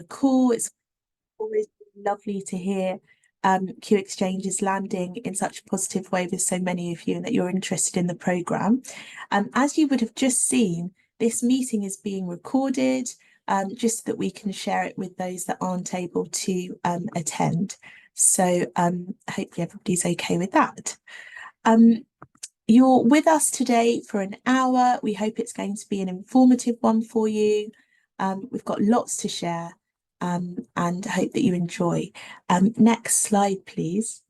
call. It's always lovely to hear Q Exchange is landing in such a positive way with so many of you and that you're interested in the programme. As you would have just seen, this meeting is being recorded just so that we can share it with those that aren't able to attend. So hopefully everybody's okay with that. You're with us today for an hour. We hope it's going to be an informative one for you. We've got lots to share and hope that you enjoy. Next slide, please.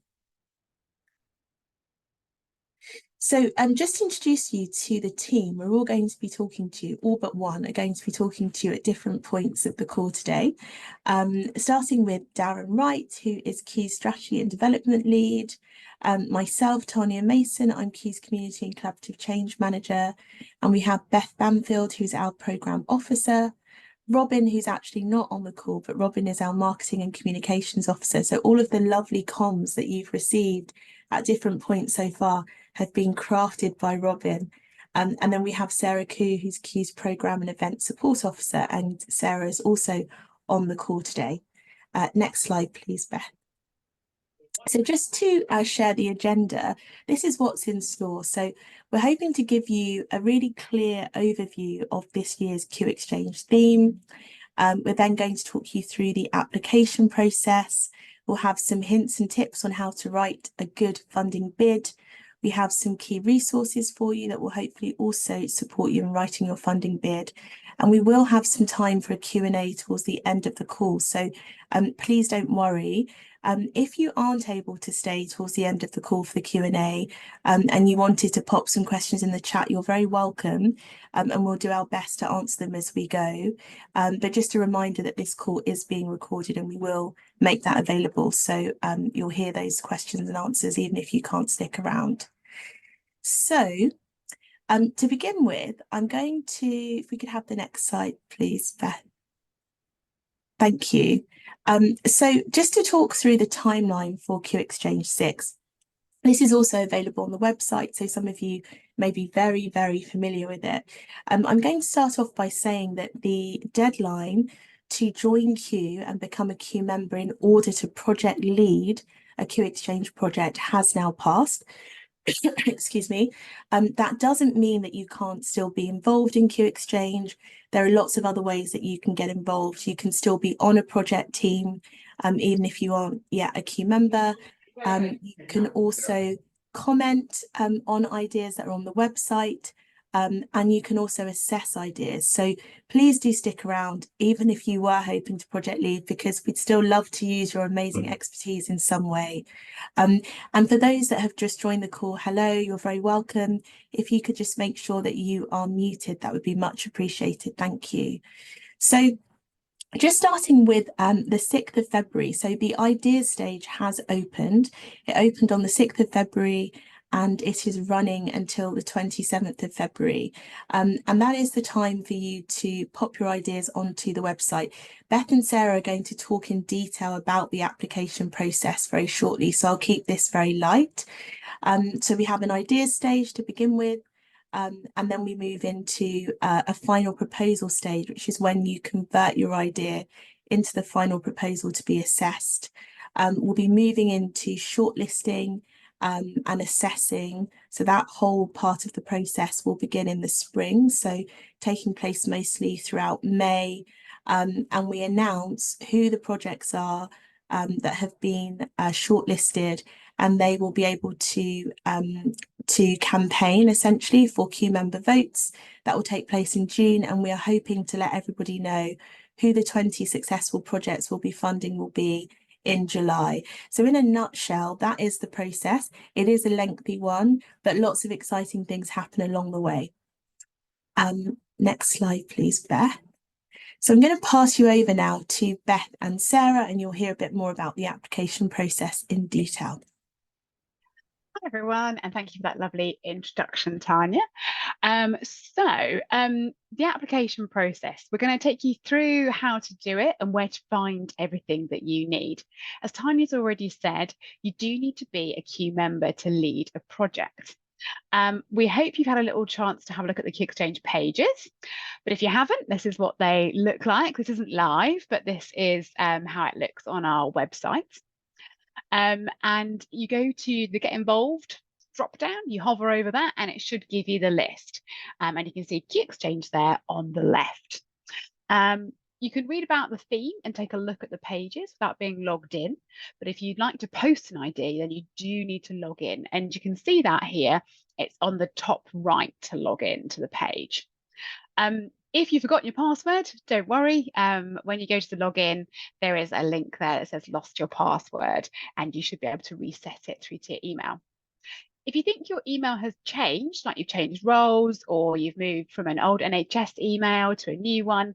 So just to introduce you to the team, we're all going to be talking to you, all but one are going to be talking to you at different points of the call today. Starting with Darren Wright, who is Q's Strategy and Development Lead. Myself, Tanya Mason, I'm Q's Community and Collaborative Change Manager. And we have Beth Bamfield, who's our Programme Officer. Robin, who's actually not on the call, but Robin is our Marketing and Communications Officer. So all of the lovely comms that you've received at different points so far have been crafted by Robin. And then we have Sarah Koo, who's Q's Programme and Event Support Officer, and Sarah is also on the call today. Next slide, please, Beth. So just to share the agenda, this is what's in store. So we're hoping to give you a really clear overview of this year's Q Exchange theme. We're then going to talk you through the application process. We'll have some hints and tips on how to write a good funding bid. We have some key resources for you that will hopefully also support you in writing your funding bid. And we will have some time for a Q&A towards the end of the call. So please don't worry. If you aren't able to stay towards the end of the call for the Q&A and you wanted to pop some questions in the chat, you're very welcome, and we'll do our best to answer them as we go. But just a reminder that this call is being recorded and we will make that available. So you'll hear those questions and answers even if you can't stick around. So to begin with, I'm going to, if we could have the next slide, please, Beth. Thank you. So just to talk through the timeline for Q Exchange 6, this is also available on the website, so some of you may be very, very familiar with it. I'm going to start off by saying that the deadline to join Q and become a Q member in order to project lead a Q Exchange project has now passed. Excuse me. That doesn't mean that you can't still be involved in Q Exchange. There are lots of other ways that you can get involved. You can still be on a project team, even if you aren't yet a Q member. You can also comment on ideas that are on the website, and you can also assess ideas. So please do stick around, even if you were hoping to project lead, because we'd still love to use your amazing expertise in some way. And for those that have just joined the call, hello, you're very welcome. If you could just make sure that you are muted, that would be much appreciated. Thank you. So just starting with the 6th of February. So the ideas stage has opened. It opened on the 6th of February and it is running until the 27th of February. And that is the time for you to pop your ideas onto the website. Beth and Sarah are going to talk in detail about the application process very shortly, so I'll keep this very light. So we have an ideas stage to begin with. And then we move into a final proposal stage, which is when you convert your idea into the final proposal to be assessed. We'll be moving into shortlisting and assessing. So that whole part of the process will begin in the spring, so taking place mostly throughout May. And we announce who the projects are that have been shortlisted, and they will be able to campaign essentially for Q member votes. That will take place in June, and we are hoping to let everybody know who the 20 successful projects will be funding will be in July. So in a nutshell, that is the process. It is a lengthy one, but lots of exciting things happen along the way. Next slide, please, Beth. So I'm going to pass you over now to Beth and Sarah, and you'll hear a bit more about the application process in detail. Hi everyone, and thank you for that lovely introduction, Tanya. The application process, we're going to take you through how to do it and where to find everything that you need. As Tanya's already said, you do need to be a Q member to lead a project. We hope you've had a little chance to have a look at the QXchange pages, but if you haven't, this is what they look like. This isn't live, but this is how it looks on our website. And you go to the Get Involved drop down, you hover over that, and it should give you the list. And you can see QXchange there on the left. You can read about the theme and take a look at the pages without being logged in. But if you'd like to post an ID, then you do need to log in. And you can see that here. It's on the top right to log in to the page. If you've forgotten your password, don't worry. When you go to the login, there is a link there that says lost your password, and you should be able to reset it through to your email. If you think your email has changed, like you've changed roles or you've moved from an old NHS email to a new one,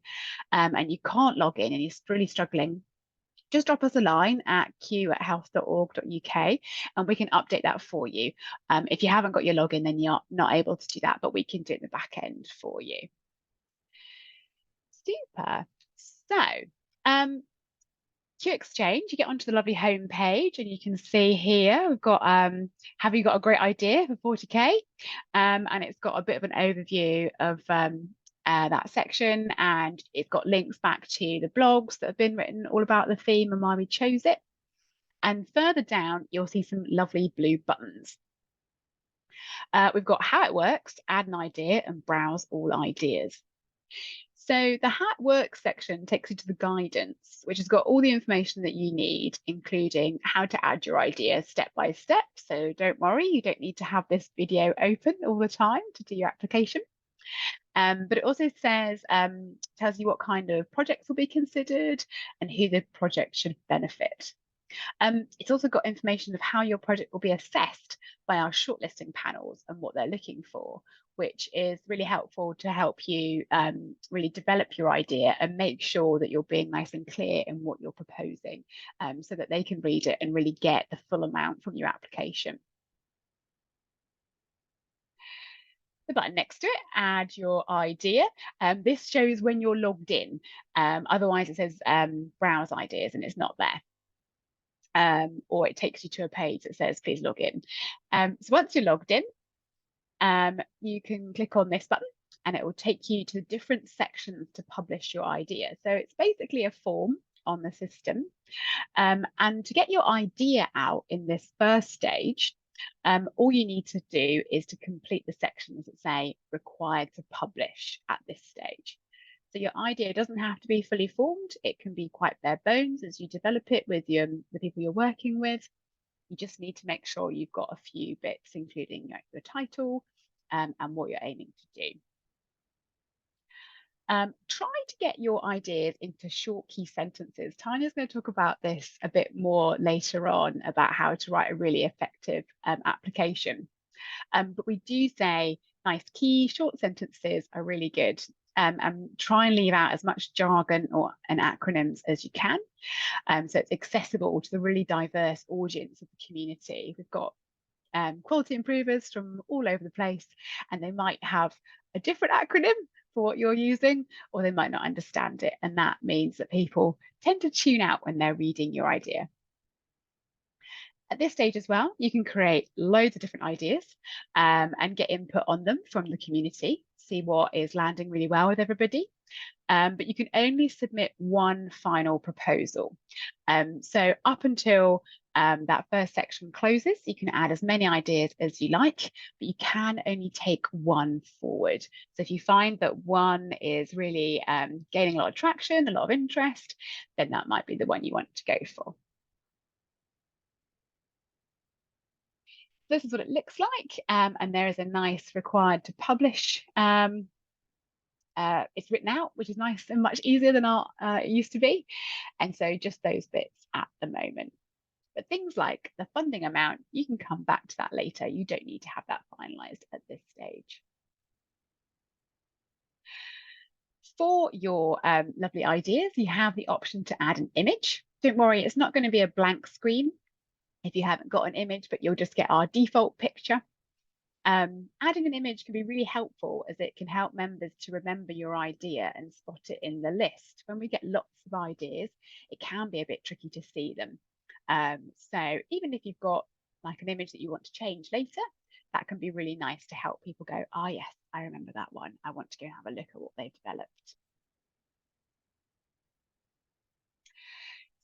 and you can't log in and you're really struggling, just drop us a line at q@health.org.uk and we can update that for you. If you haven't got your login, then you're not able to do that, but we can do it in the back end for you. Super. So, QXchange, you get onto the lovely home page and you can see here we've got have you got a great idea for 40k, and it's got a bit of an overview of that section, and it's got links back to the blogs that have been written all about the theme and why we chose it. And further down you'll see some lovely blue buttons. We've got how it works, add an idea, and browse all ideas. So the How It Works section takes you to the guidance, which has got all the information that you need, including how to add your idea step by step. So don't worry, you don't need to have this video open all the time to do your application. But it also says, tells you what kind of projects will be considered and who the project should benefit. It's also got information of how your project will be assessed by our shortlisting panels and what they're looking for, which is really helpful to help you really develop your idea and make sure that you're being nice and clear in what you're proposing, so that they can read it and really get the full amount from your application. The button next to it, add your idea. This shows when you're logged in. Otherwise it says browse ideas and it's not there. Or it takes you to a page that says please log in. So once you're logged in, you can click on this button and it will take you to different sections to publish your idea. So it's basically a form on the system. And to get your idea out in this first stage, all you need to do is to complete the sections that say required to publish at this stage. So your idea doesn't have to be fully formed. It can be quite bare bones as you develop it with the people you're working with. You just need to make sure you've got a few bits, including your title and what you're aiming to do. Try to get your ideas into short key sentences. Tanya's going to talk about this a bit more later on about how to write a really effective application. But we do say nice key short sentences are really good. And try and leave out as much jargon and acronyms as you can. So it's accessible to the really diverse audience of the community. We've got quality improvers from all over the place, and they might have a different acronym for what you're using, or they might not understand it. And that means that people tend to tune out when they're reading your idea. At this stage as well, you can create loads of different ideas and get input on them from the community, see what is landing really well with everybody. But you can only submit one final proposal. So up until that first section closes, you can add as many ideas as you like, but you can only take one forward. So if you find that one is really gaining a lot of traction, a lot of interest, then that might be the one you want to go for. This is what it looks like, and there is a nice required to publish. It's written out, which is nice and much easier than it used to be. And so just those bits at the moment. But things like the funding amount, you can come back to that later. You don't need to have that finalised at this stage. For your lovely ideas, you have the option to add an image. Don't worry, it's not going to be a blank screen if you haven't got an image, but you'll just get our default picture. Adding an image can be really helpful as it can help members to remember your idea and spot it in the list. When we get lots of ideas, it can be a bit tricky to see them. So even if you've got like an image that you want to change later, that can be really nice to help people go, oh yes, I remember that one. I want to go and have a look at what they've developed.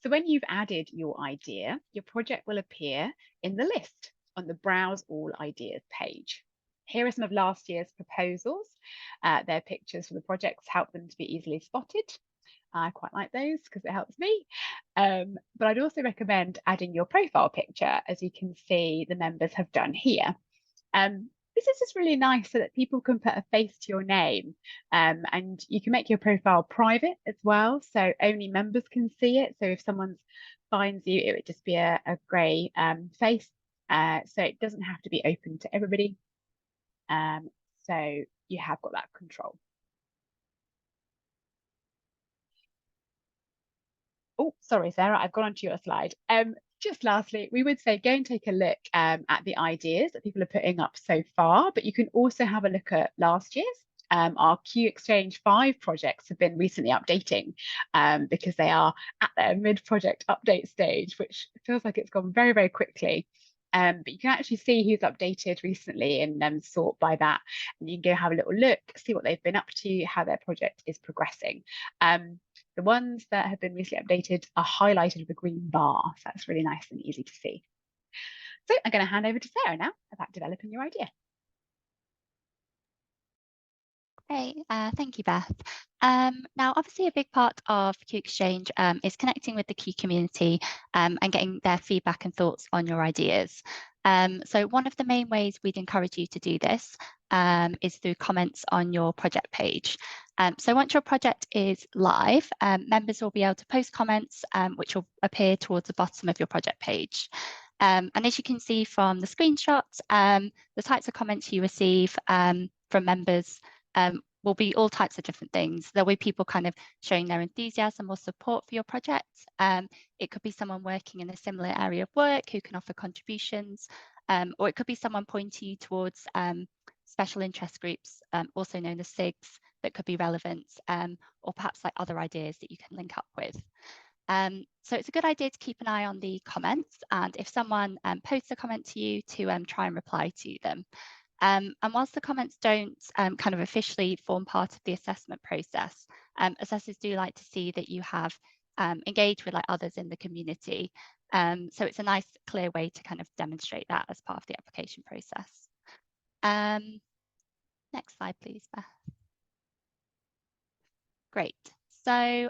So when you've added your idea, your project will appear in the list on the Browse All Ideas page. Here are some of last year's proposals. Their pictures for the projects help them to be easily spotted. I quite like those because it helps me. But I'd also recommend adding your profile picture, as you can see the members have done here. This is just really nice so that people can put a face to your name, and you can make your profile private as well, so only members can see it. So if someone finds you, it would just be a grey face, so it doesn't have to be open to everybody. So you have got that control. Oh, sorry, Sarah, I've gone onto your slide. Just lastly, we would say go and take a look at the ideas that people are putting up so far, but you can also have a look at last year's. Our Q Exchange 5 projects have been recently updating because they are at their mid-project update stage, which feels like it's gone very, very quickly. But you can actually see who's updated recently and sort by that. And you can go have a little look, see what they've been up to, how their project is progressing. The ones that have been recently updated are highlighted with a green bar. So that's really nice and easy to see. So I'm going to hand over to Sarah now about developing your idea. Great, thank you, Beth. Now, obviously, a big part of Q Exchange is connecting with the Q community and getting their feedback and thoughts on your ideas. So one of the main ways we'd encourage you to do this is through comments on your project page. So once your project is live, members will be able to post comments which will appear towards the bottom of your project page. And as you can see from the screenshots, the types of comments you receive from members will be all types of different things. There'll be people kind of showing their enthusiasm or support for your project. It could be someone working in a similar area of work who can offer contributions, or it could be someone pointing you towards special interest groups, also known as SIGs, that could be relevant, or perhaps like other ideas that you can link up with. So it's a good idea to keep an eye on the comments, and if someone posts a comment to you, to try and reply to them. And whilst the comments don't kind of officially form part of the assessment process, assessors do like to see that you have engaged with like others in the community. So it's a nice, clear way to kind of demonstrate that as part of the application process. Next slide, please, Beth. Great. So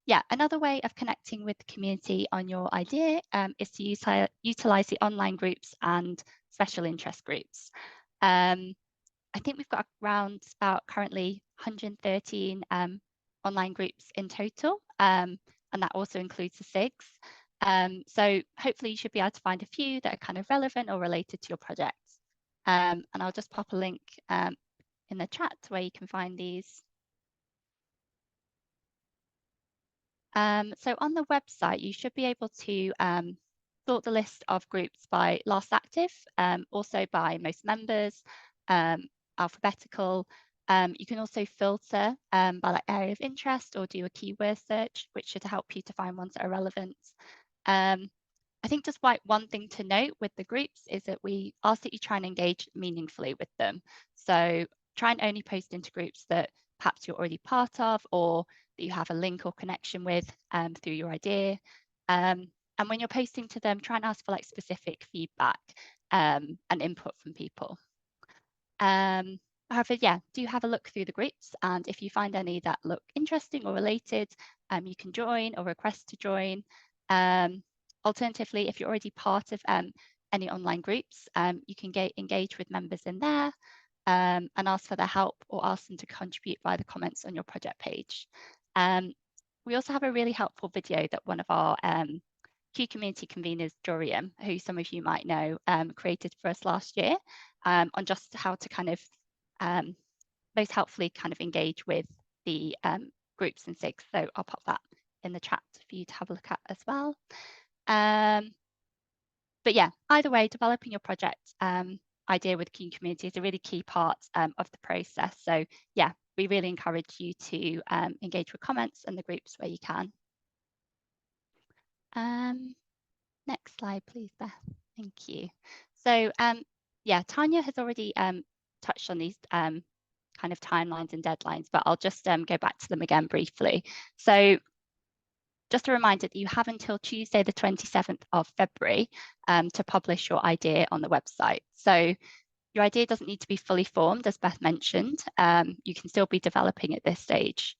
yeah, another way of connecting with the community on your idea is to utilize the online groups and special interest groups. I think we've got around about currently 113 online groups in total, and that also includes the SIGs. So hopefully you should be able to find a few that are kind of relevant or related to your project. And I'll just pop a link in the chat where you can find these. So on the website, you should be able to sort the list of groups by last active, also by most members, alphabetical. You can also filter by like area of interest or do a keyword search, which should help you to find ones that are relevant. I think just like one thing to note with the groups is that we ask that you try and engage meaningfully with them. So try and only post into groups that perhaps you're already part of, or that you have a link or connection with through your idea. And when you're posting to them, try and ask for like specific feedback and input from people. However, yeah, do have a look through the groups, and if you find any that look interesting or related, you can join or request to join. Alternatively, if you're already part of any online groups, you can engage with members in there and ask for their help or ask them to contribute via the comments on your project page. We also have a really helpful video that one of our Q community conveners, Joriam, who some of you might know, created for us last year on just how to kind of most helpfully kind of engage with the groups and SIGs. So I'll pop that in the chat for you to have a look at as well. But yeah, either way, developing your project idea with the Q community is a really key part of the process. So yeah, we really encourage you to engage with comments and the groups where you can. Next slide, please, Beth. Thank you. So Yeah, Tanya has already touched on these kind of timelines and deadlines, but I'll just go back to them again briefly. So just a reminder that you have until Tuesday, the 27th of February to publish your idea on the website. So your idea doesn't need to be fully formed, as Beth mentioned. You can still be developing at this stage.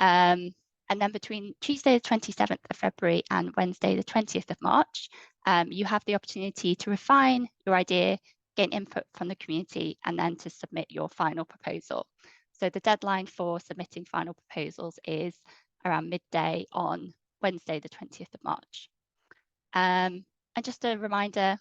And then between Tuesday, the 27th of February and Wednesday, the 20th of March, you have the opportunity to refine your idea, gain input from the community, and then to submit your final proposal. So the deadline for submitting final proposals is around midday on Wednesday, the 20th of March. And just a reminder,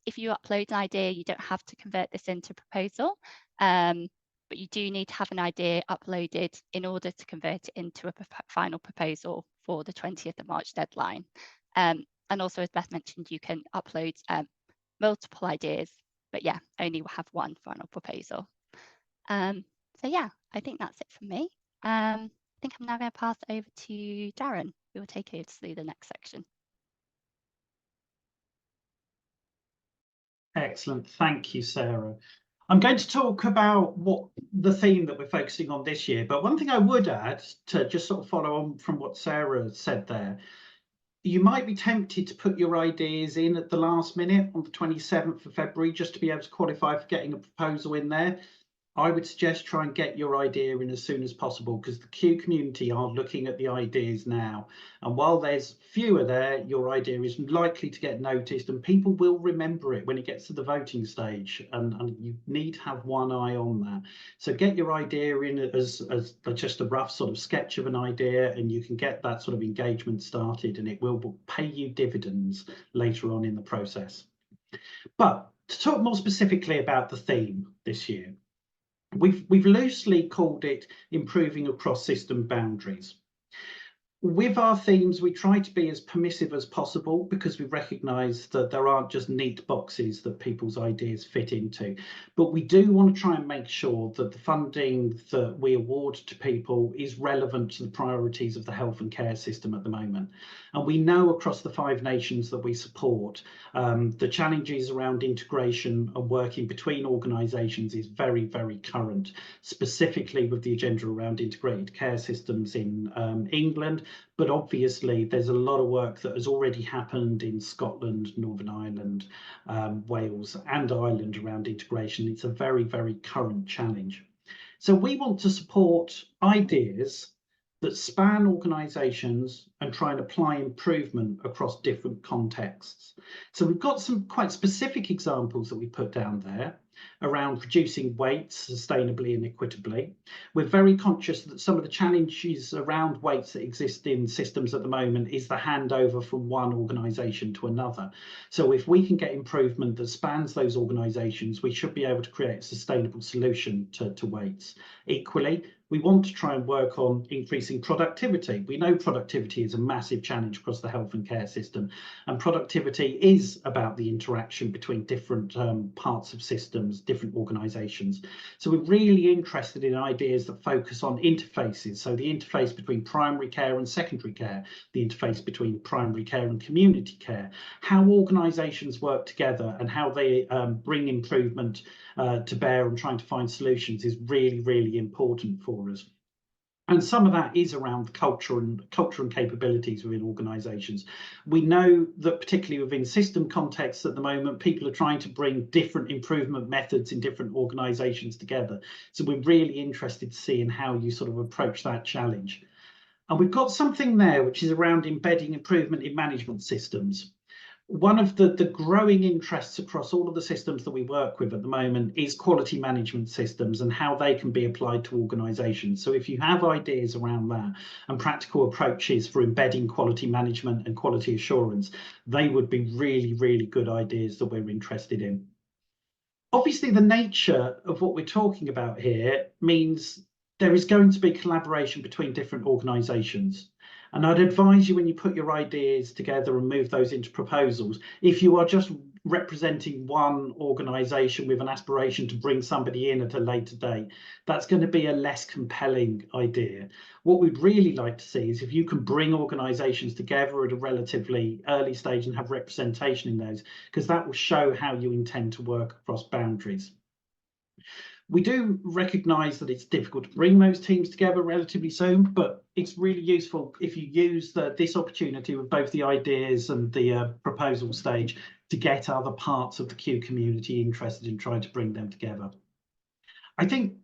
if you upload an idea, you don't have to convert this into proposal, but you do need to have an idea uploaded in order to convert it into a final proposal for the 20th of March deadline. And also, as Beth mentioned, you can upload multiple ideas, but yeah, only have one final proposal. So yeah, I think that's it from me. I think I'm now going to pass over to Darren, who will take us through the next section. Excellent. Thank you, Sarah. I'm going to talk about what the theme that we're focusing on this year, but one thing I would add to just sort of follow on from what Sarah said there, you might be tempted to put your ideas in at the last minute on the 27th of February just to be able to qualify for getting a proposal in there. I would suggest try and get your idea in as soon as possible, because the Q community are looking at the ideas now. And while there's fewer there, your idea is likely to get noticed and people will remember it when it gets to the voting stage. And you need to have one eye on that. So get your idea in as just a rough sort of sketch of an idea, and you can get that sort of engagement started, and it will pay you dividends later on in the process. But to talk more specifically about the theme this year, we've loosely called it improving across system boundaries. With our themes, we try to be as permissive as possible because we recognise that there aren't just neat boxes that people's ideas fit into. But we do want to try and make sure that the funding that we award to people is relevant to the priorities of the health and care system at the moment. And we know across the 5 nations that we support, the challenges around integration and working between organisations is very, very current, specifically with the agenda around integrated care systems in England. But obviously, there's a lot of work that has already happened in Scotland, Northern Ireland, Wales and Ireland around integration. It's a very, very current challenge. So we want to support ideas that span organisations and try and apply improvement across different contexts. So we've got some quite specific examples that we put down there around reducing waits sustainably and equitably. We're very conscious that some of the challenges around waits that exist in systems at the moment is the handover from one organisation to another. So if we can get improvement that spans those organisations, we should be able to create a sustainable solution to waits. Equally, we want to try and work on increasing productivity. We know productivity is a massive challenge across the health and care system, and productivity is about the interaction between different parts of systems, different organisations. So we're really interested in ideas that focus on interfaces. So the interface between primary care and secondary care, the interface between primary care and community care, how organisations work together and how they bring improvement to bear and trying to find solutions is really, really important for us. And some of that is around culture and capabilities within organisations. We know that particularly within system contexts at the moment, people are trying to bring different improvement methods in different organisations together. So we're really interested to see in how you sort of approach that challenge. And we've got something there which is around embedding improvement in management systems. One of the growing interests across all of the systems that we work with at the moment is quality management systems and how they can be applied to organisations. So if you have ideas around that and practical approaches for embedding quality management and quality assurance, they would be really, really good ideas that we're interested in. Obviously, the nature of what we're talking about here means there is going to be collaboration between different organisations. And I'd advise you, when you put your ideas together and move those into proposals, if you are just representing one organisation with an aspiration to bring somebody in at a later date, that's going to be a less compelling idea. What we'd really like to see is if you can bring organisations together at a relatively early stage and have representation in those, because that will show how you intend to work across boundaries. We do recognise that it's difficult to bring those teams together relatively soon, but it's really useful if you use this opportunity with both the ideas and the proposal stage to get other parts of the Q community interested in trying to bring them together. I think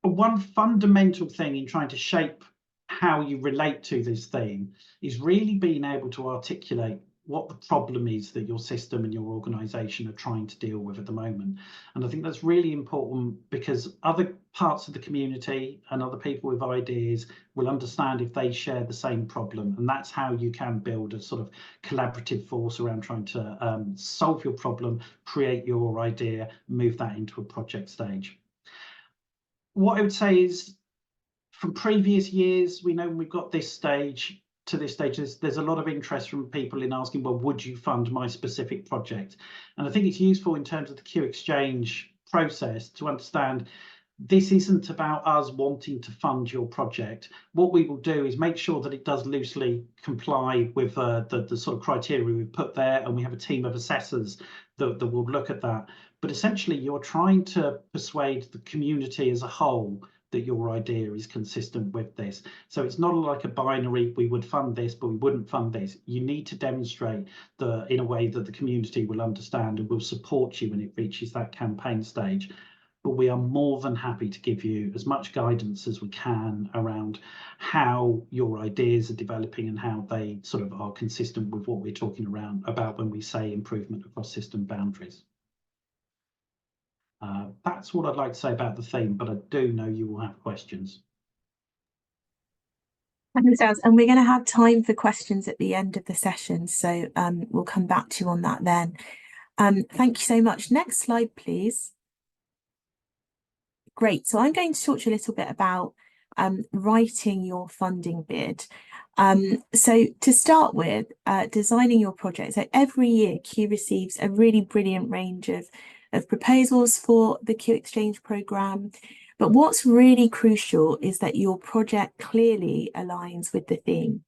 one fundamental thing in trying to shape how you relate to this theme is really being able to articulate what the problem is that your system and your organisation are trying to deal with at the moment. And I think that's really important because other parts of the community and other people with ideas will understand if they share the same problem. And that's how you can build a sort of collaborative force around trying to solve your problem, create your idea, move that into a project stage. What I would say is, from previous years, we know when we've got this stage, to this stage, there's a lot of interest from people in asking, well, would you fund my specific project? And I think it's useful in terms of the Q Exchange process to understand this isn't about us wanting to fund your project. What we will do is make sure that it does loosely comply with the sort of criteria we've put there, and we have a team of assessors that will look at that. But essentially, you're trying to persuade the community as a whole that your idea is consistent with this. So it's not like a binary, we would fund this, but we wouldn't fund this. You need to demonstrate in a way that the community will understand and will support you when it reaches that campaign stage. But we are more than happy to give you as much guidance as we can around how your ideas are developing and how they sort of are consistent with what we're talking about when we say improvement across system boundaries. That's what I'd like to say about the theme, but I do know you will have questions. Thanks, Daz. And we're going to have time for questions at the end of the session, so we'll come back to you on that then. Thank you so much. Next slide, please. Great. So I'm going to talk to you a little bit about writing your funding bid. So to start with, designing your project. So every year, Q receives a really brilliant range of proposals for the Q Exchange programme. But what's really crucial is that your project clearly aligns with the theme.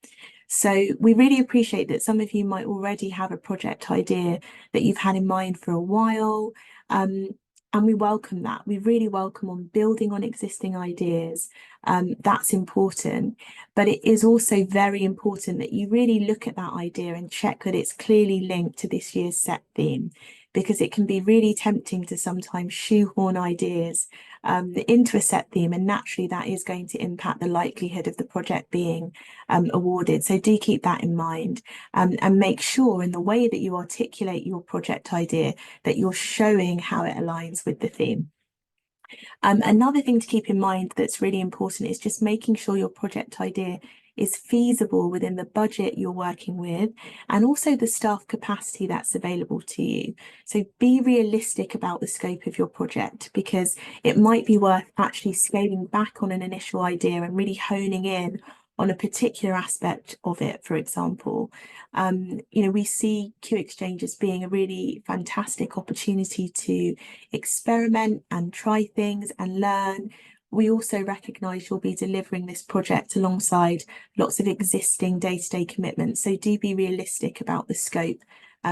So we really appreciate that some of you might already have a project idea that you've had in mind for a while. And we welcome that. We really welcome on building on existing ideas. That's important. But it is also very important that you really look at that idea and check that it's clearly linked to this year's set theme, because it can be really tempting to sometimes shoehorn ideas into a set theme, and naturally that is going to impact the likelihood of the project being awarded. So do keep that in mind, and make sure in the way that you articulate your project idea that you're showing how it aligns with the theme. Another thing to keep in mind that's really important is just making sure your project idea is feasible within the budget you're working with, and also the staff capacity that's available to you. So be realistic about the scope of your project, because it might be worth actually scaling back on an initial idea and really honing in on a particular aspect of it. For example, we see Q Exchange as being a really fantastic opportunity to experiment and try things and learn. We also recognise you'll be delivering this project alongside lots of existing day-to-day commitments. So do be realistic about the scope,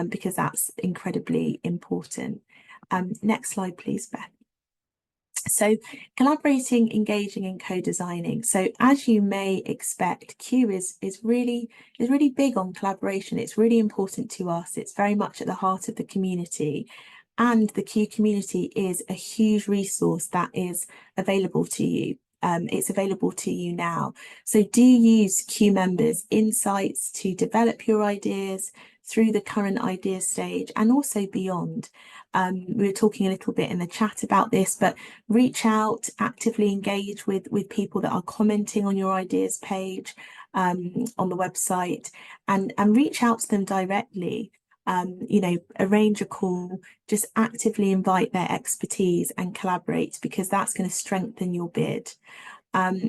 because that's incredibly important. Next slide, please, Beth. So collaborating, engaging and co-designing. So as you may expect, Q is really big on collaboration. It's really important to us. It's very much at the heart of the community. And the Q community is a huge resource that is available to you. It's available to you now. So do use Q members' insights to develop your ideas through the current idea stage and also beyond. We were talking a little bit in the chat about this, but reach out, actively engage with people that are commenting on your ideas page on the website, and reach out to them directly. Arrange a call, just actively invite their expertise and collaborate, because that's going to strengthen your bid.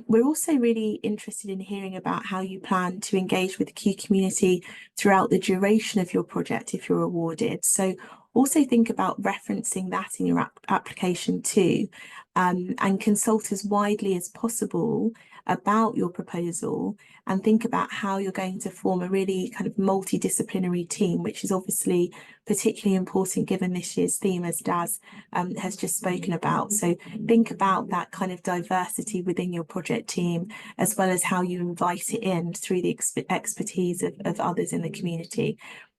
We're also really interested in hearing about how you plan to engage with the Q community throughout the duration of your project if you're awarded. So also think about referencing that in your application too, and consult as widely as possible about your proposal, and think about how you're going to form a really kind of multidisciplinary team, which is obviously particularly important given this year's theme, as Daz has just spoken about. So think about that kind of diversity within your project team, as well as how you invite it in through the expertise of others in the community.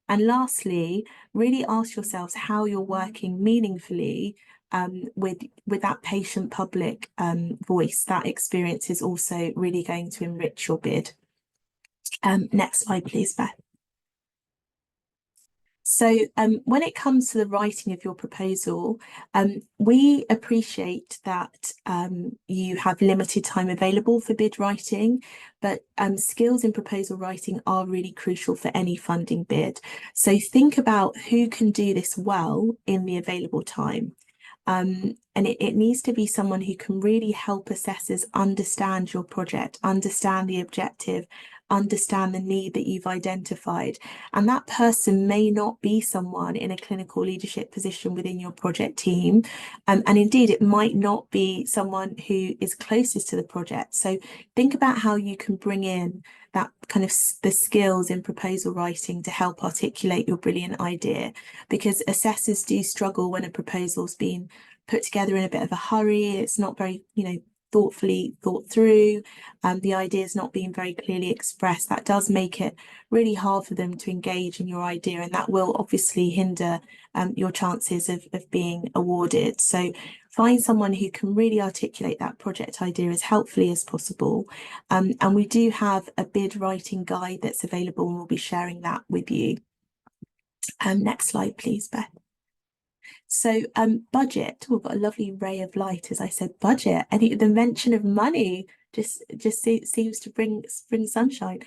And lastly, really ask yourselves how you're working meaningfully with that patient public voice. That experience is also really going to enrich your bid. Next slide, please, Beth. So when it comes to the writing of your proposal, we appreciate that you have limited time available for bid writing, but skills in proposal writing are really crucial for any funding bid. So think about who can do this well in the available time. And it needs to be someone who can really help assessors understand your project, understand the objective, understand the need that you've identified. And that person may not be someone in a clinical leadership position within your project team. And indeed, it might not be someone who is closest to the project. So think about how you can bring in that kind of the skills in proposal writing to help articulate your brilliant idea, because assessors do struggle when a proposal's been put together in a bit of a hurry. It's not very, thoughtfully thought through. The idea is not being very clearly expressed. That does make it really hard for them to engage in your idea, and that will obviously hinder your chances of being awarded. So find someone who can really articulate that project idea as helpfully as possible. And we do have a bid writing guide that's available, and we'll be sharing that with you. Next slide, please, Beth. So budget, we've got a lovely ray of light, as I said, budget. I think the mention of money just seems to bring sunshine.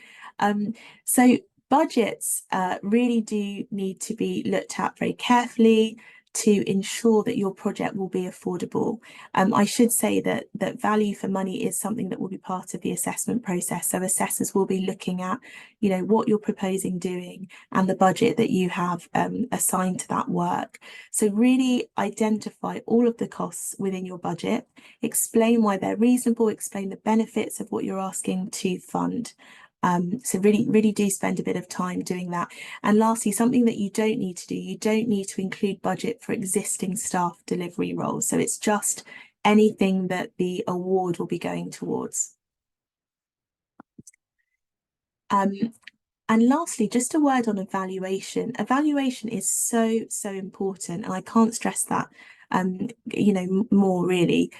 So budgets really do need to be looked at very carefully to ensure that your project will be affordable. I should say that value for money is something that will be part of the assessment process. So assessors will be looking at, what you're proposing doing and the budget that you have assigned to that work. So really identify all of the costs within your budget, explain why they're reasonable, explain the benefits of what you're asking to fund. So really do spend a bit of time doing that. And lastly, something that you don't need to do, you don't need to include budget for existing staff delivery roles. So it's just anything that the award will be going towards. And lastly, just a word on evaluation. Evaluation is so important, and I can't stress that more really.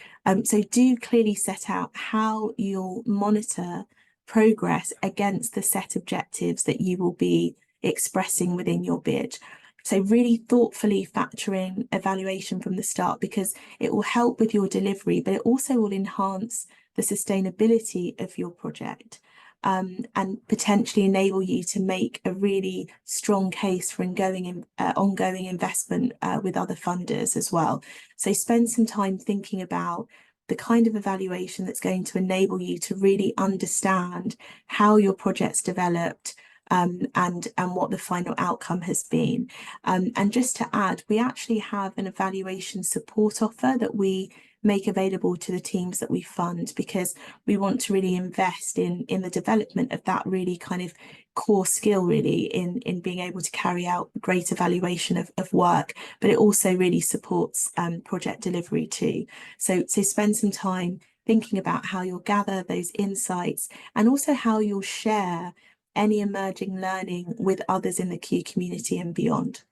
So do clearly set out how you'll monitor progress against the set objectives that you will be expressing within your bid. So really thoughtfully factor in evaluation from the start, because it will help with your delivery, but it also will enhance the sustainability of your project. And potentially enable you to make a really strong case for ongoing investment with other funders as well. So spend some time thinking about the kind of evaluation that's going to enable you to really understand how your project's developed, and what the final outcome has been. And just to add, we actually have an evaluation support offer that we make available to the teams that we fund, because we want to really invest in the development of that really kind of core skill, really in being able to carry out great evaluation of work, but it also really supports project delivery too. So spend some time thinking about how you'll gather those insights, and also how you'll share any emerging learning with others in the Q community and beyond.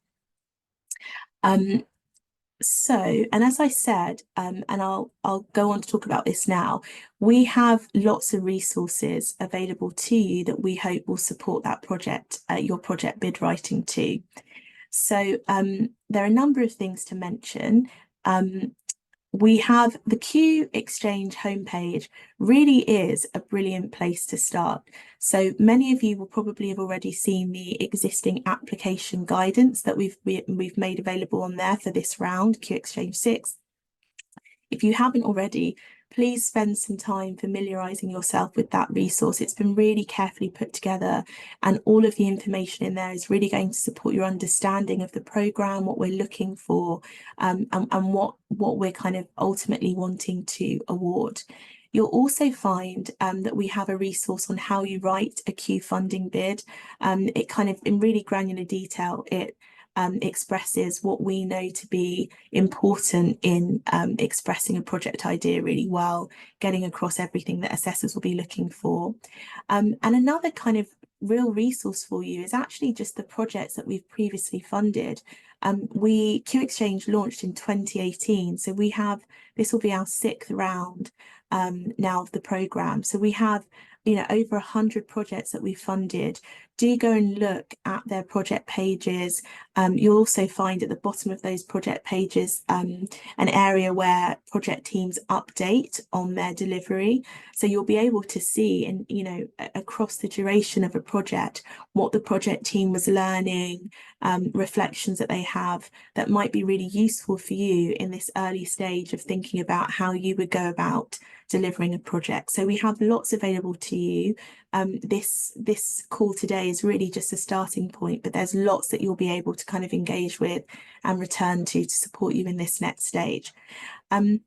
And as I said, and I'll go on to talk about this now, we have lots of resources available to you that we hope will support that project, your project bid writing too. So there are a number of things to mention. We have the Q Exchange homepage, really is a brilliant place to start. So many of you will probably have already seen the existing application guidance that we've made available on there for this round, Q Exchange 6. If you haven't already, please spend some time familiarising yourself with that resource. It's been really carefully put together, and all of the information in there is really going to support your understanding of the programme, what we're looking for, and what we're kind of ultimately wanting to award. You'll also find that we have a resource on how you write a Q funding bid. It kind of, in really granular detail, it expresses what we know to be important in expressing a project idea really well, getting across everything that assessors will be looking for. And another kind of real resource for you is actually just the projects that we've previously funded. Q Exchange launched in 2018, so this will be our 6th round now of the programme. So we have, you know, over 100 projects that we've funded. Do go and look at their project pages. You'll also find at the bottom of those project pages an area where project teams update on their delivery. So you'll be able to see, and you know, across the duration of a project, what the project team was learning, reflections that they have that might be really useful for you in this early stage of thinking about how you would go about delivering a project. So we have lots available to you. This call today is really just a starting point, but there's lots that you'll be able to kind of engage with and return to support you in this next stage. I'm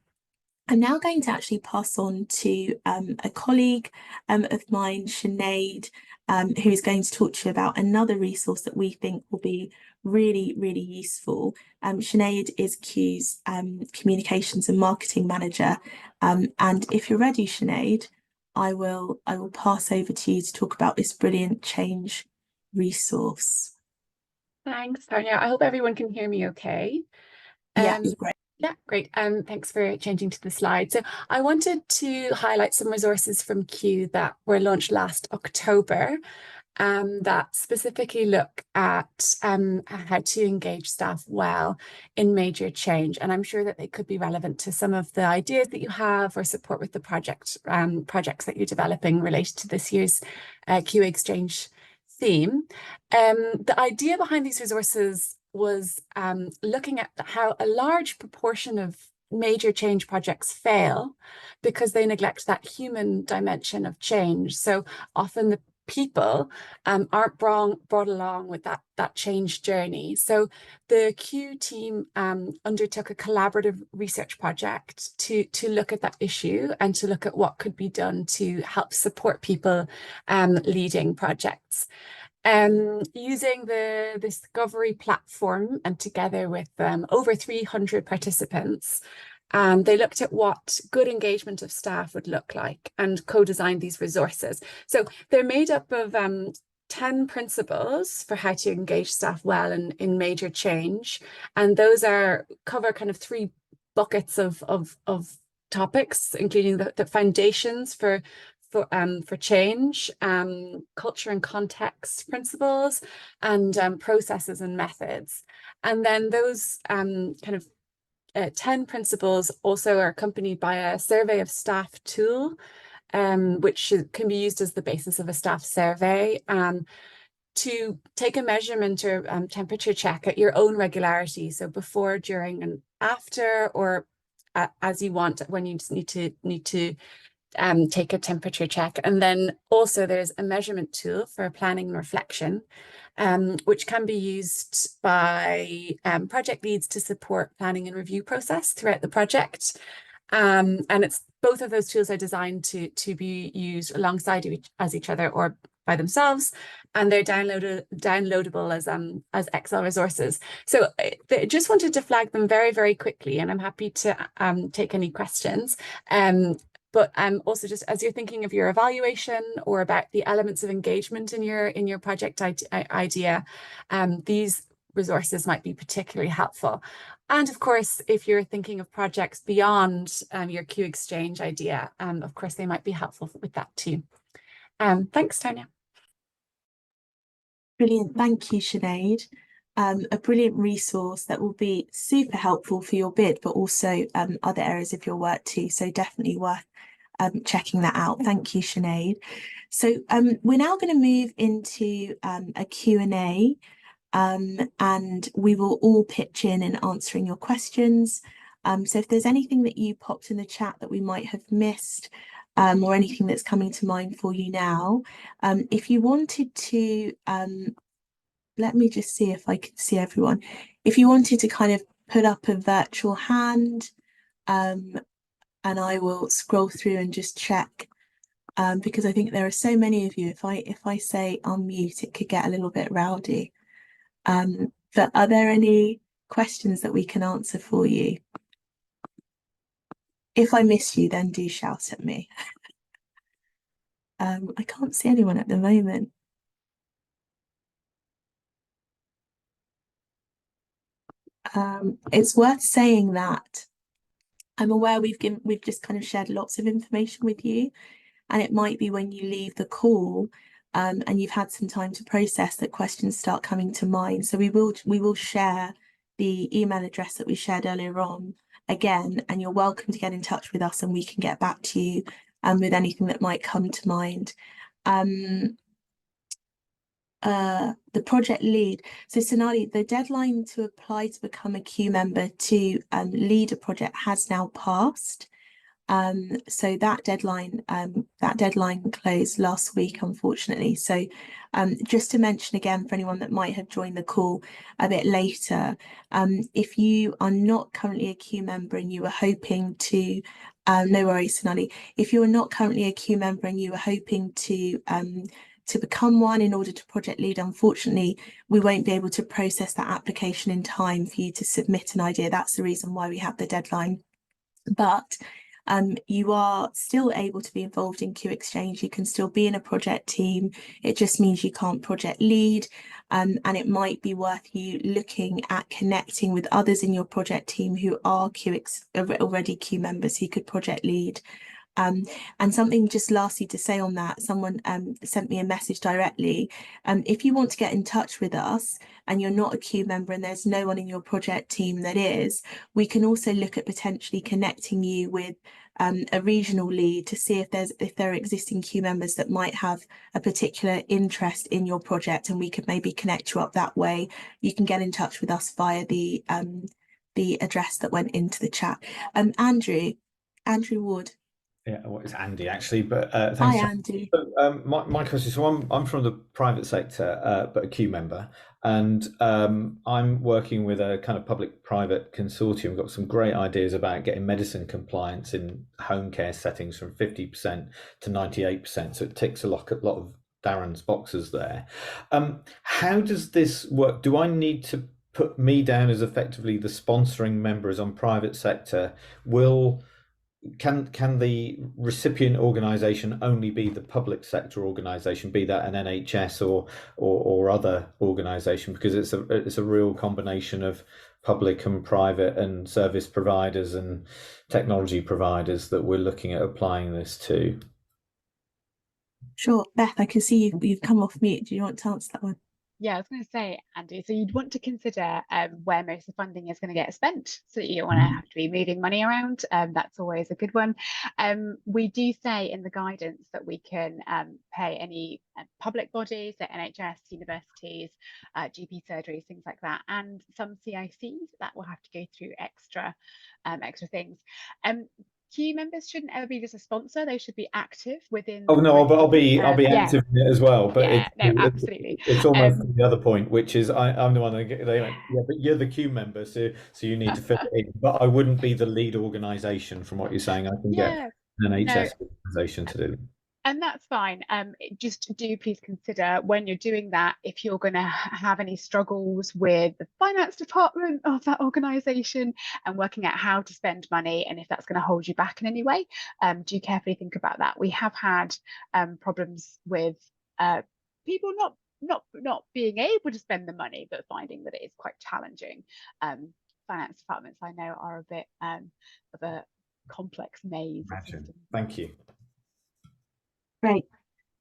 now going to actually pass on to a colleague of mine, Sinead, who is going to talk to you about another resource that we think will be really, really useful. Sinead is Q's communications and marketing manager. And if you're ready, Sinead, I will pass over to you to talk about this brilliant change resource. Thanks, Tanya. I hope everyone can hear me okay. Yeah, great. Yeah, great. Thanks for changing to the slide. So I wanted to highlight some resources from Q that were launched last October that specifically look at how to engage staff well in major change. And I'm sure that they could be relevant to some of the ideas that you have or support with the projects that you're developing related to this year's Q Exchange theme. The idea behind these resources was looking at how a large proportion of major change projects fail because they neglect that human dimension of change. So often the people aren't brought along with that change journey. So the Q team undertook a collaborative research project to look at that issue and to look at what could be done to help support people leading projects. Using the Discovery platform and together with over 300 participants, they looked at what good engagement of staff would look like and co-designed these resources. So they're made up of 10 principles for how to engage staff well in major change. And those cover kind of 3 buckets of topics, including the foundations for change, culture and context principles, and processes and methods. And then those kind of 10 principles also are accompanied by a survey of staff tool, which can be used as the basis of a staff survey to take a measurement or temperature check at your own regularity. So before, during, and after, or as you want, when you just need to take a temperature check. And then also there's a measurement tool for planning and reflection, which can be used by project leads to support planning and review process throughout the project. And it's both of those tools are designed to be used alongside each other or by themselves, and they're downloadable as Excel resources. So I just wanted to flag them very, very quickly, and I'm happy to take any questions. But also just as you're thinking of your evaluation or about the elements of engagement in your project idea, these resources might be particularly helpful. And of course, if you're thinking of projects beyond your Q Exchange idea, of course, they might be helpful with that too. Thanks, Tanya. Brilliant. Thank you, Sinead. A brilliant resource that will be super helpful for your bid, but also other areas of your work too. So definitely worth checking that out. Thank you, Sinead. So we're now going to move into a Q&A, and we will all pitch in answering your questions. So if there's anything that you popped in the chat that we might have missed, or anything that's coming to mind for you now, if you wanted to, let me just see if I can see everyone. If you wanted to kind of put up a virtual hand, and I will scroll through and just check, because I think there are so many of you. If I say unmute, it could get a little bit rowdy. But are there any questions that we can answer for you? If I miss you, then do shout at me. I can't see anyone at the moment. It's worth saying that I'm aware we've just kind of shared lots of information with you, and it might be when you leave the call, and you've had some time to process, that questions start coming to mind. So we will share the email address that we shared earlier on again, and you're welcome to get in touch with us and we can get back to you with anything that might come to mind. The project lead. So Sonali, the deadline to apply to become a Q member to lead a project has now passed. So that deadline closed last week, unfortunately. So just to mention again for anyone that might have joined the call a bit later, if you are not currently a Q member and you were hoping to, no worries, Sonali, if you are not currently a Q member and you were hoping to become one in order to project lead, unfortunately, we won't be able to process that application in time for you to submit an idea. That's the reason why we have the deadline. But you are still able to be involved in Q Exchange. You can still be in a project team. It just means you can't project lead. And it might be worth you looking at connecting with others in your project team who are already Q members who could project lead. And something just lastly to say on that, someone sent me a message directly. If you want to get in touch with us and you're not a Q member and there's no one in your project team that is, we can also look at potentially connecting you with a regional lead to see if there are existing Q members that might have a particular interest in your project, and we could maybe connect you up that way. You can get in touch with us via the address that went into the chat. Andrew Ward. Yeah, well, it's Andy actually, but thanks. Hi, Andy. So, my question. So I'm from the private sector, but a Q member, and I'm working with a kind of public-private consortium. We've got some great ideas about getting medicine compliance in home care settings from 50% to 98%. So it ticks a lot of Darren's boxes there. How does this work? Do I need to put me down as effectively the sponsoring members on private sector? Can the recipient organisation only be the public sector organisation, be that an NHS or other organisation? Because it's a real combination of public and private and service providers and technology providers that we're looking at applying this to. Sure, Beth, I can see you've come off mute. Do you want to answer that one? Yeah, I was going to say, Andy, so you'd want to consider where most of the funding is going to get spent, so that you don't want to have to be moving money around. That's always a good one. We do say in the guidance that we can pay any public bodies, so NHS, universities, GP surgeries, things like that, and some CICs that will have to go through extra things. Q members shouldn't ever be just a sponsor; they should be active within. Oh no, but I'll be active in it as well. But yeah, absolutely. It's almost the other point, which is I'm the one that they went, yeah, but you're the Q member, so you need to fit it in. But I wouldn't be the lead organisation, from what you're saying. I can get an NHS organisation to do it. And that's fine. Just do please consider when you're doing that, if you're going to have any struggles with the finance department of that organisation and working out how to spend money, and if that's going to hold you back in any way, do carefully think about that. We have had problems with people not being able to spend the money, but finding that it is quite challenging. Finance departments, I know, are a bit of a complex maze. Thank you. Great.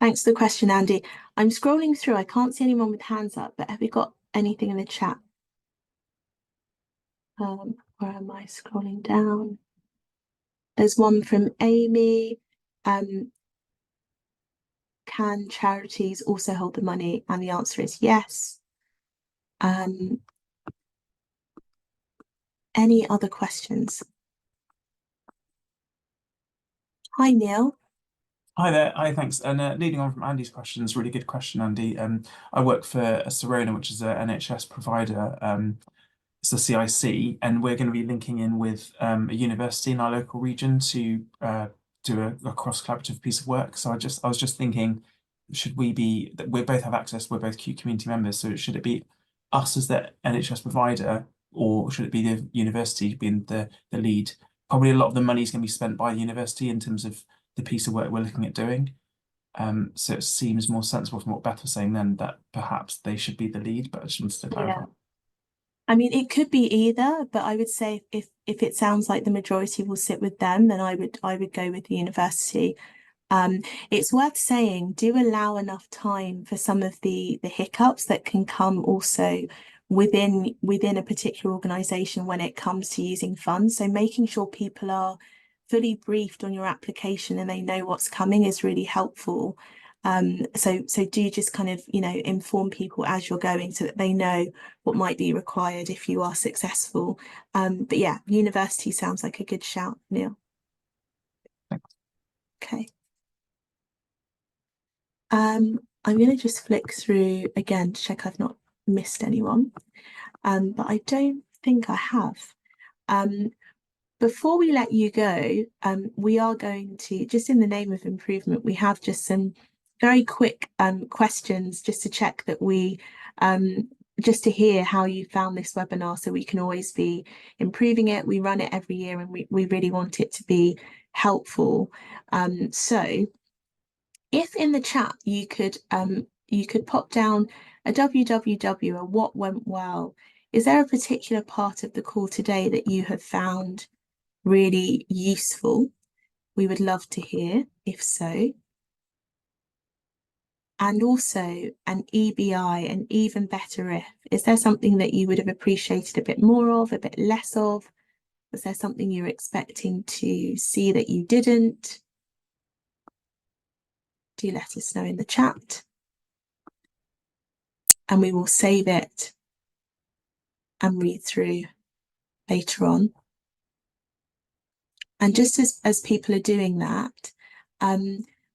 Thanks for the question, Andy. I'm scrolling through. I can't see anyone with hands up, but have we got anything in the chat? Where am I scrolling down? There's one from Amy. Can charities also hold the money? And the answer is yes. Any other questions? Hi, Neil. Hi there. Hi, thanks. And leading on from Andy's questions, really good question, Andy. I work for Sirona, which is an NHS provider. It's the CIC, and we're going to be linking in with a university in our local region to do a cross-collaborative piece of work. So I was just thinking, should we be, we both have access, we're both CUTE community members, so should it be us as the NHS provider, or should it be the university being the lead? Probably a lot of the money is going to be spent by the university in terms of the piece of work we're looking at doing. So it seems more sensible from what Beth was saying then that perhaps they should be the lead, but I just wanted to clarify. Yeah. I mean, it could be either, but I would say if it sounds like the majority will sit with them, then I would go with the university. It's worth saying, do allow enough time for some of the hiccups that can come also within a particular organisation when it comes to using funds. So making sure people are fully briefed on your application and they know what's coming is really helpful. So do just kind of, you know, inform people as you're going so that they know what might be required if you are successful. But yeah, university sounds like a good shout, Neil. Thanks. Okay. I'm going to just flick through again to check I've not missed anyone. But I don't think I have. Before we let you go, we are going to, just in the name of improvement, we have just some very quick questions just to check that we, just to hear how you found this webinar so we can always be improving it. We run it every year and we really want it to be helpful. So if in the chat you could pop down a www or what went well. Is there a particular part of the call today that you have found really useful? We would love to hear if so. And also an EBI, an even better if. Is there something that you would have appreciated a bit more of, a bit less of? Was there something you were expecting to see that you didn't? Do let us know in the chat. And we will save it and read through later on. And just as people are doing that,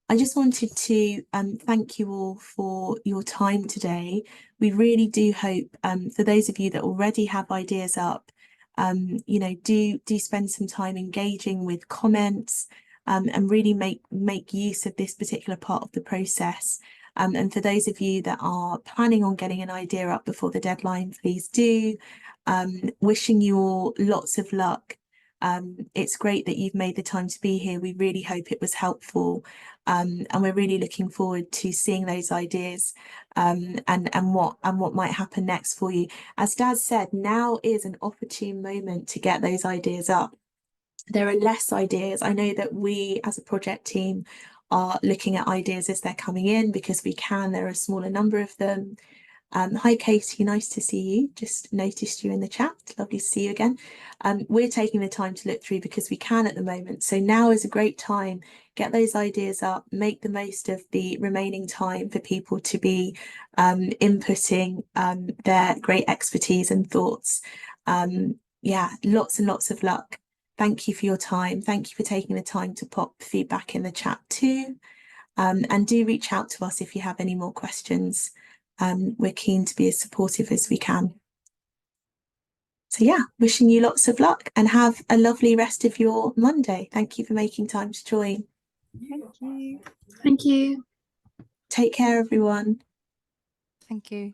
I just wanted to thank you all for your time today. We really do hope, for those of you that already have ideas up, you know, do spend some time engaging with comments and really make use of this particular part of the process. And for those of you that are planning on getting an idea up before the deadline, please do. Wishing you all lots of luck. It's great that you've made the time to be here. We really hope it was helpful. And we're really looking forward to seeing those ideas and what might happen next for you. As Dad said, now is an opportune moment to get those ideas up. There are less ideas. I know that we as a project team are looking at ideas as they're coming in because we can. There are a smaller number of them. Hi Katie, nice to see you. Just noticed you in the chat. Lovely to see you again. We're taking the time to look through because we can at the moment. So now is a great time. Get those ideas up, make the most of the remaining time for people to be inputting their great expertise and thoughts. Yeah, lots and lots of luck. Thank you for your time. Thank you for taking the time to pop feedback in the chat too. And do reach out to us if you have any more questions. We're keen to be as supportive as we can. So yeah, wishing you lots of luck and have a lovely rest of your Monday. Thank you for making time to join. Thank you. Thank you. Take care, everyone. Thank you.